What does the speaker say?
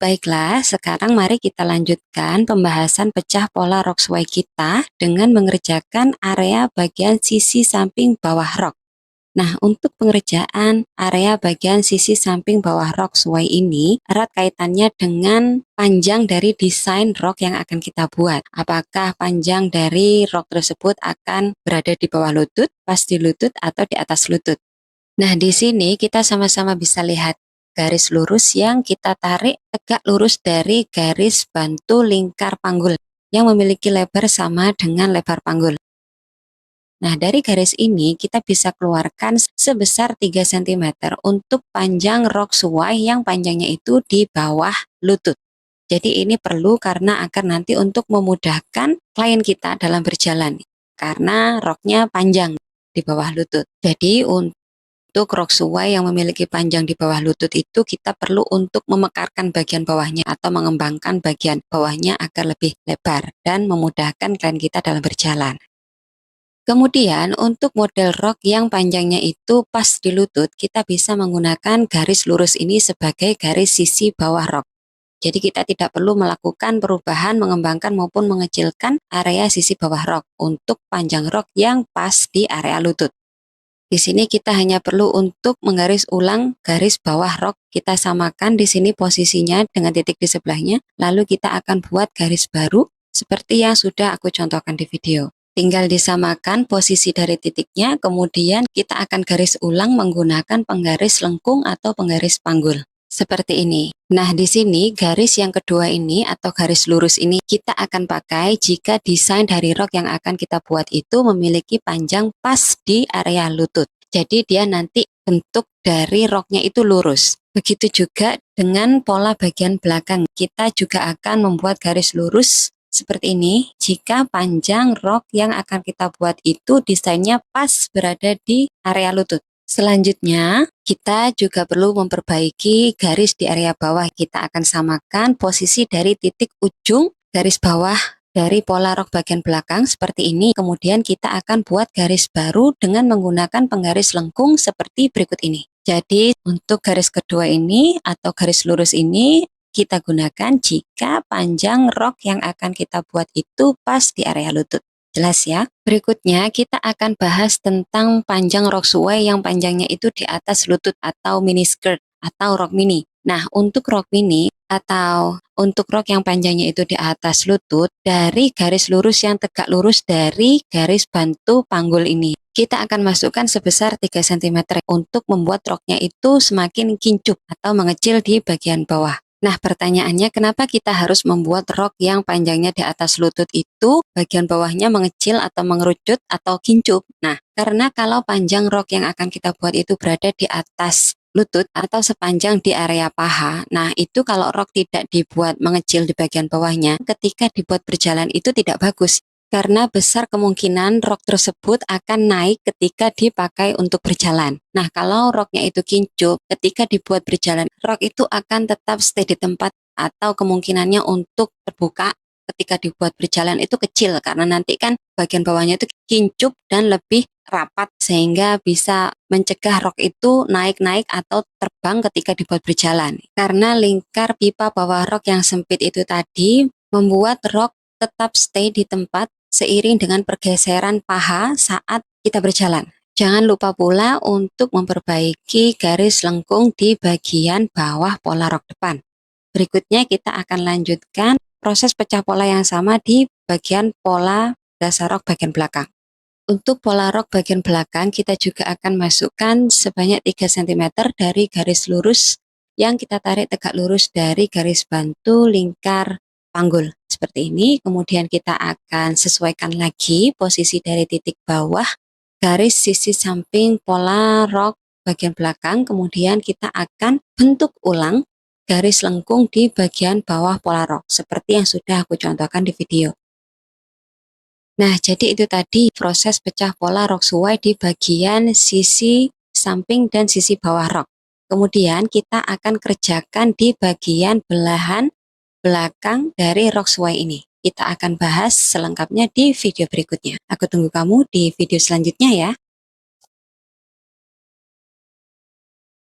Baiklah, sekarang mari kita lanjutkan pembahasan pecah pola rok sesuai kita dengan mengerjakan area bagian sisi samping bawah rok. Nah, untuk pengerjaan area bagian sisi samping bawah rok sesuai ini erat kaitannya dengan panjang dari desain rok yang akan kita buat. Apakah panjang dari rok tersebut akan berada di bawah lutut, pas di lutut, atau di atas lutut? Nah, di sini kita sama-sama bisa lihat garis lurus yang kita tarik tegak lurus dari garis bantu lingkar panggul yang memiliki lebar sama dengan lebar panggul. Nah, dari garis ini kita bisa keluarkan sebesar 3 cm untuk panjang rok suai yang panjangnya itu di bawah lutut. Jadi ini perlu karena akan nanti untuk memudahkan klien kita dalam berjalan karena roknya panjang di bawah lutut. Jadi untuk rok suai yang memiliki panjang di bawah lutut itu kita perlu untuk memekarkan bagian bawahnya atau mengembangkan bagian bawahnya agar lebih lebar dan memudahkan klien kita dalam berjalan. Kemudian untuk model rok yang panjangnya itu pas di lutut, kita bisa menggunakan garis lurus ini sebagai garis sisi bawah rok. Jadi kita tidak perlu melakukan perubahan mengembangkan maupun mengecilkan area sisi bawah rok untuk panjang rok yang pas di area lutut. Di sini kita hanya perlu untuk menggaris ulang garis bawah rok. Kita samakan di sini posisinya dengan titik di sebelahnya. Lalu kita akan buat garis baru seperti yang sudah aku contohkan di video. Tinggal disamakan posisi dari titiknya, kemudian kita akan garis ulang menggunakan penggaris lengkung atau penggaris panggul. Seperti ini. Nah, di sini garis yang kedua ini atau garis lurus ini kita akan pakai jika desain dari rok yang akan kita buat itu memiliki panjang pas di area lutut. Jadi dia nanti bentuk dari roknya itu lurus. Begitu juga dengan pola bagian belakang. Kita juga akan membuat garis lurus seperti ini jika panjang rok yang akan kita buat itu desainnya pas berada di area lutut. Selanjutnya, kita juga perlu memperbaiki garis di area bawah. Kita akan samakan posisi dari titik ujung garis bawah dari pola rok bagian belakang seperti ini. Kemudian kita akan buat garis baru dengan menggunakan penggaris lengkung seperti berikut ini. Jadi, untuk garis kedua ini atau garis lurus ini, kita gunakan jika panjang rok yang akan kita buat itu pas di area lutut. Jelas ya? Berikutnya kita akan bahas tentang panjang rok suai yang panjangnya itu di atas lutut atau mini skirt atau rok mini. Nah, untuk rok mini atau untuk rok yang panjangnya itu di atas lutut, dari garis lurus yang tegak lurus dari garis bantu panggul ini, kita akan masukkan sebesar 3 cm untuk membuat roknya itu semakin kincup atau mengecil di bagian bawah. Nah, pertanyaannya kenapa kita harus membuat rok yang panjangnya di atas lutut itu bagian bawahnya mengecil atau mengerucut atau kincup? Nah, karena kalau panjang rok yang akan kita buat itu berada di atas lutut atau sepanjang di area paha, nah itu kalau rok tidak dibuat mengecil di bagian bawahnya, ketika dibuat berjalan itu tidak bagus. Karena besar kemungkinan rok tersebut akan naik ketika dipakai untuk berjalan. Nah, kalau roknya itu kincup, ketika dibuat berjalan, rok itu akan tetap stay di tempat atau kemungkinannya untuk terbuka ketika dibuat berjalan itu kecil karena nanti kan bagian bawahnya itu kincup dan lebih rapat sehingga bisa mencegah rok itu naik-naik atau terbang ketika dibuat berjalan. Karena lingkar pipa bawah rok yang sempit itu tadi membuat rok tetap stay di tempat seiring dengan pergeseran paha saat kita berjalan. Jangan lupa pula untuk memperbaiki garis lengkung di bagian bawah pola rok depan. Berikutnya kita akan lanjutkan proses pecah pola yang sama di bagian pola dasar rok bagian belakang. Untuk pola rok bagian belakang kita juga akan masukkan sebanyak 3 cm dari garis lurus yang kita tarik tegak lurus dari garis bantu lingkar panggul. Seperti ini, kemudian kita akan sesuaikan lagi posisi dari titik bawah garis sisi samping pola rok bagian belakang, kemudian kita akan bentuk ulang garis lengkung di bagian bawah pola rok seperti yang sudah aku contohkan di video. Nah, jadi itu tadi proses pecah pola rok suai di bagian sisi samping dan sisi bawah rok. Kemudian kita akan kerjakan di bagian belahan belakang dari rok suai ini. Kita akan bahas selengkapnya di video berikutnya. Aku tunggu kamu di video selanjutnya ya.